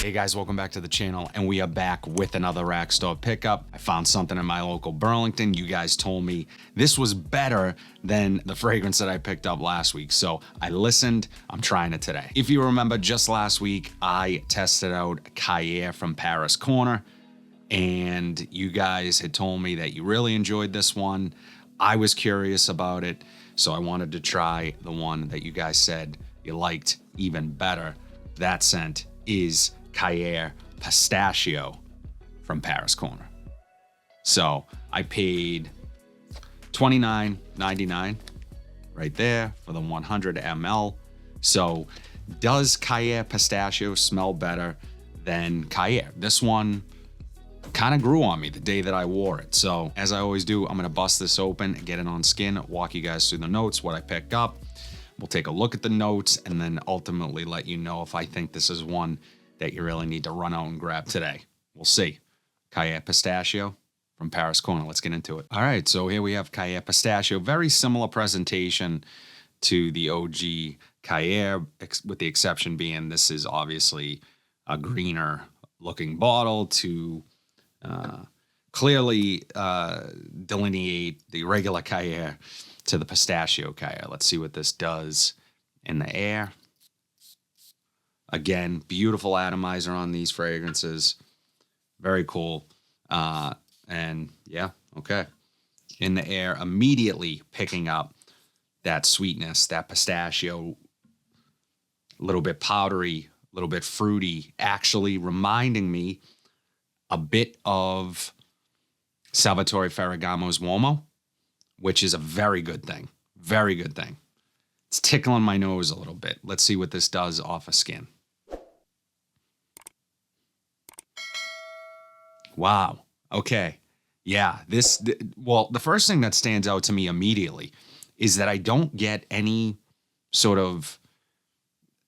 Hey guys, welcome back to the channel, and we are back with another rack store pickup. I found something in my local Burlington. You guys told me this was better than the fragrance that I picked up last week, so I listened. I'm trying it today. If you remember, just last week, I tested out Cahiers from Paris Corner, and you guys had told me that you really enjoyed this one. I was curious about it, so I wanted to try the one that you guys said you liked even better. That scent is Cahiers Pistachio from Paris Corner. So I paid $29.99 right there for the 100 ml. So does Cahiers Pistachio smell better than Cahiers? This one kind of grew on me the day that I wore it. So as I always do, I'm gonna bust this open and get it on skin, walk you guys through the notes, what I picked up. We'll take a look at the notes and then ultimately let you know if I think this is one that you really need to run out and grab today. We'll see. Cahiers Pistachio from Paris Corner. Let's get into it. All right, so here we have Cahiers Pistachio. Very similar presentation to the OG Cahiers, with the exception being this is obviously a greener looking bottle to clearly delineate the regular Cahiers to the pistachio Cahiers. Let's see what this does in the air. Again, beautiful atomizer on these fragrances. Very cool. And yeah, okay. In the air, immediately picking up that sweetness, that pistachio, a little bit powdery, a little bit fruity, actually reminding me a bit of Salvatore Ferragamo's Uomo, which is a very good thing. Very good thing. It's tickling my nose a little bit. Let's see what this does off of skin. Wow. Okay. Yeah. Well, the first thing that stands out to me immediately is that I don't get any sort of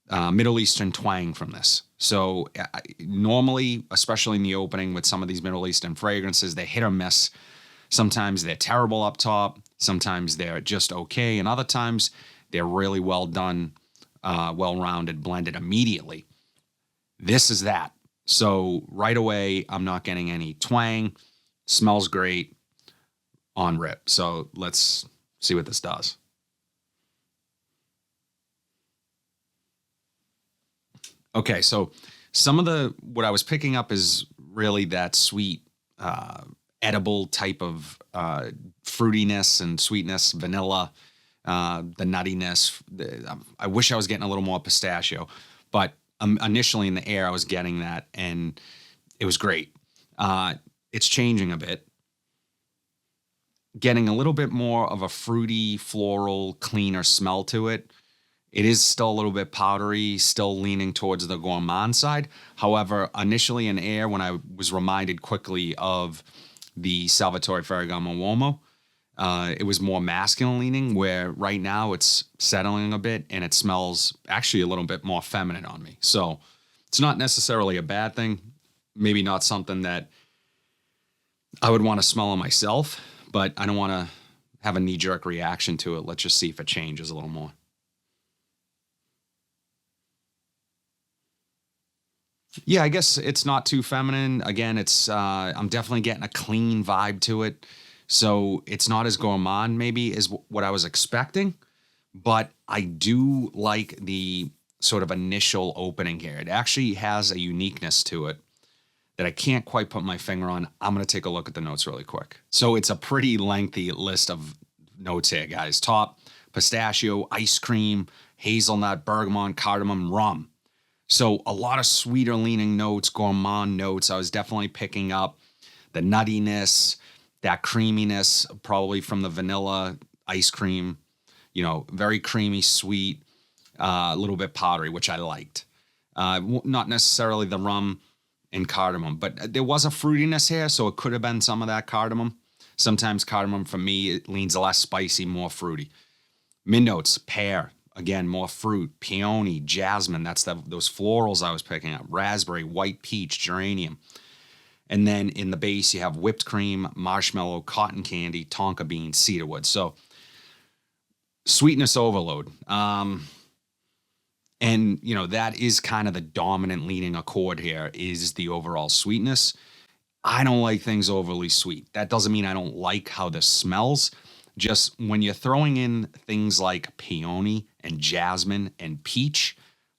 Middle Eastern twang from this. So normally, especially in the opening with some of these Middle Eastern fragrances, they hit or miss. Sometimes they're terrible up top. Sometimes they're just okay. And other times they're really well done, well-rounded, blended immediately. This is that. So right away, I'm not getting any twang. Smells great on rip. So let's see what this does. Okay, so some of what I was picking up is really that sweet, edible type of fruitiness and sweetness, vanilla, the nuttiness. I wish I was getting a little more pistachio, but initially in the air, I was getting that, and it was great. It's changing a bit. Getting a little bit more of a fruity, floral, cleaner smell to it. It is still a little bit powdery, still leaning towards the gourmand side. However, initially in air, when I was reminded quickly of the Salvatore Ferragamo Uomo, it was more masculine leaning, where right now it's settling a bit and it smells actually a little bit more feminine on me. So it's not necessarily a bad thing. Maybe not something that I would want to smell on myself, but I don't want to have a knee-jerk reaction to it. Let's just see if it changes a little more. Yeah, I guess it's not too feminine. Again, I'm definitely getting a clean vibe to it. So it's not as gourmand maybe as what I was expecting, but I do like the sort of initial opening here. It actually has a uniqueness to it that I can't quite put my finger on. I'm going to take a look at the notes really quick. So it's a pretty lengthy list of notes here, guys. Top, pistachio, ice cream, hazelnut, bergamot, cardamom, rum. So a lot of sweeter leaning notes, gourmand notes. I was definitely picking up the nuttiness, that creaminess, probably from the vanilla ice cream, very creamy, sweet, a little bit powdery, which I liked. Not necessarily the rum and cardamom, but there was a fruitiness here, so it could have been some of that cardamom. Sometimes cardamom, for me, it leans less spicy, more fruity. Mid notes, pear, again, more fruit, peony, jasmine, that's those florals I was picking up, raspberry, white peach, geranium. And then in the base, you have whipped cream, marshmallow, cotton candy, tonka bean, cedarwood. So sweetness overload. And, that is kind of the dominant leading accord here is the overall sweetness. I don't like things overly sweet. That doesn't mean I don't like how this smells. Just when you're throwing in things like peony and jasmine and peach,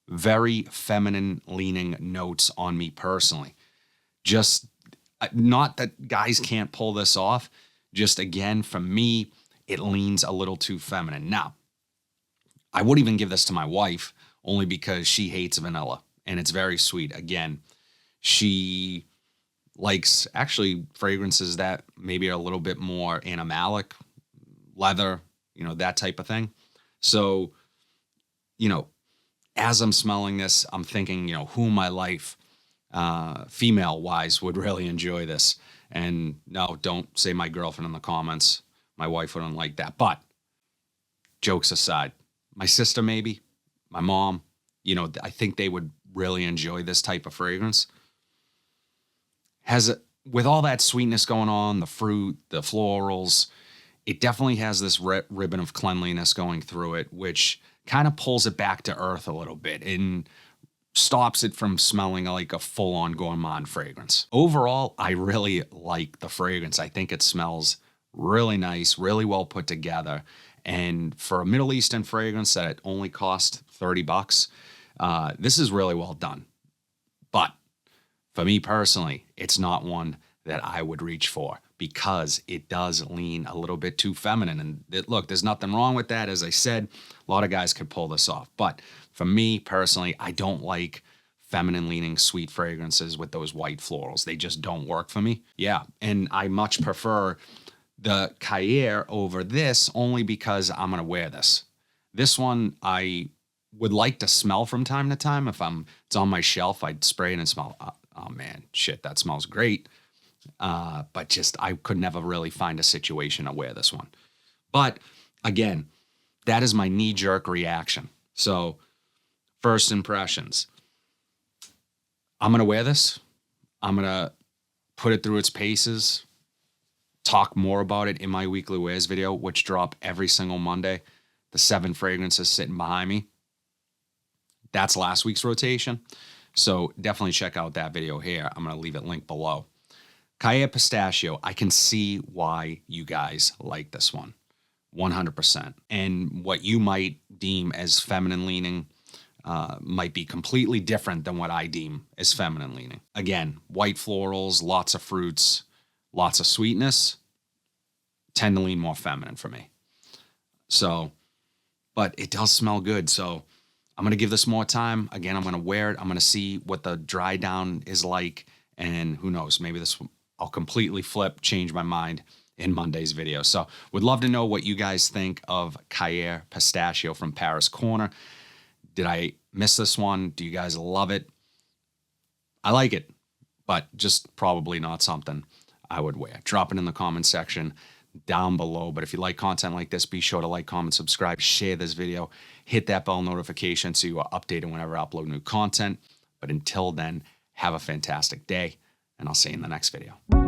very feminine leaning notes on me personally. Just not that guys can't pull this off. Just again, for me, it leans a little too feminine. Now, I would even give this to my wife only because she hates vanilla and it's very sweet. Again, she likes actually fragrances that maybe are a little bit more animalic, leather, that type of thing. So, as I'm smelling this, I'm thinking, who in my life, female wise, would really enjoy this. And no, don't say my girlfriend in the comments. My wife wouldn't like that. But jokes aside, my sister, maybe my mom, I think they would really enjoy this type of fragrance. With all that sweetness going on, the fruit, the florals, it definitely has this ribbon of cleanliness going through it, which kind of pulls it back to earth a little bit and stops it from smelling like a full-on gourmand fragrance. Overall, I really like the fragrance. I think it smells really nice, really well put together. And for a Middle Eastern fragrance that it only cost $30, this is really well done. But for me personally, it's not one that I would reach for because it does lean a little bit too feminine. And look, there's nothing wrong with that. As I said, a lot of guys could pull this off. But for me personally, I don't like feminine leaning sweet fragrances with those white florals. They just don't work for me. Yeah, and I much prefer the Cahiers over this only because I'm going to wear this. This one I would like to smell from time to time. If it's on my shelf, I'd spray it and smell, oh man, shit, that smells great. But just, I could never really find a situation to wear this one. But again, that is my knee-jerk reaction. So first impressions. I'm going to wear this. I'm going to put it through its paces, talk more about it in my weekly wears video, which drop every single Monday. The 7 fragrances sitting behind me. That's last week's rotation. So definitely check out that video here. I'm going to leave it linked below. Cahiers Pistachio, I can see why you guys like this one. 100%. And what you might deem as feminine leaning might be completely different than what I deem as feminine leaning. Again, white florals, lots of fruits, lots of sweetness, tend to lean more feminine for me. So, but it does smell good. So I'm going to give this more time. Again, I'm going to wear it. I'm going to see what the dry down is like. And who knows, maybe I'll completely change my mind in Monday's video. So would love to know what you guys think of Cahiers Pistachio from Paris Corner. Did I miss this one? Do you guys love it? I like it, but just probably not something I would wear. Drop it in the comment section down below. But if you like content like this, be sure to like, comment, subscribe, share this video, hit that bell notification so you are updated whenever I upload new content. But until then, have a fantastic day, and I'll see you in the next video.